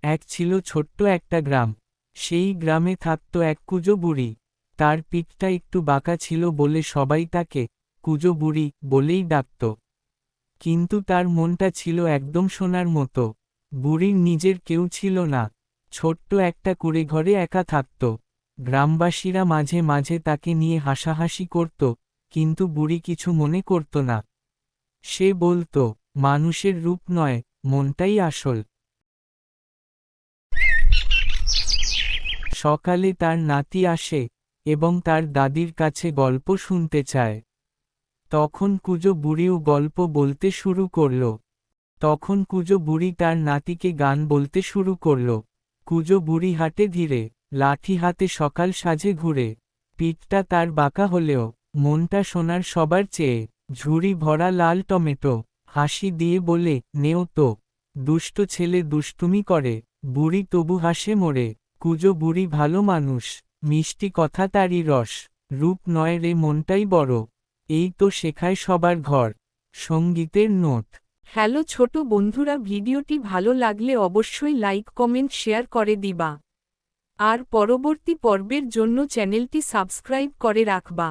এক ছিল ছোট্ট একটা গ্রাম। সেই গ্রামে থাকত এক কুঁজো বুড়ি। তার পিঠটা একটু বাঁকা ছিল বলে সবাই তাকে কুঁজো বুড়ি বলেই ডাকত। কিন্তু তার মনটা ছিল একদম সোনার মতো। বুড়ির নিজের কেউ ছিল না। ছোট্ট একটা কুঁড়েঘরে একা থাকত। গ্রামবাসীরা মাঝে মাঝে তাকে নিয়ে হাসাহাসি করত, কিন্তু বুড়ি কিছু মনে করত না। সে বলতো, মানুষের রূপ নয়, মনটাই আসল। সকালে তার নাতি আসে এবং তার দাদির কাছে গল্প শুনতে চায়। তখন কুঁজো বুড়িও গল্প বলতে শুরু করল। তখন কুঁজো বুড়ি তার নাতিকে গান বলতে শুরু করল। কুঁজো বুড়ি হাঁটে ধীরে, লাঠি হাতে সকাল সাজে ঘুরে। পিঠটা তার বাঁকা হলেও মনটা সোনার সবার চেয়ে। ঝুড়ি ভরা লাল টমেটো, হাসি দিয়ে বলে, নেও তো। দুষ্ট ছেলে দুষ্টুমি করে, বুড়ি তবু হাসে মোড়ে। কুঁজো বুড়ি ভালো মানুষ, মিষ্টি কথা তারই রস। রূপ নয় রে, মনটাই বড়। এই তো শেখায় সবার ঘর। সঙ্গীতের নোট। হ্যালো ছোট বন্ধুরা, ভিডিওটি ভালো লাগলে অবশ্যই লাইক কমেন্ট শেয়ার করে দিবা। আর পরবর্তী পর্বের জন্য চ্যানেলটি সাবস্ক্রাইব করে রাখবা।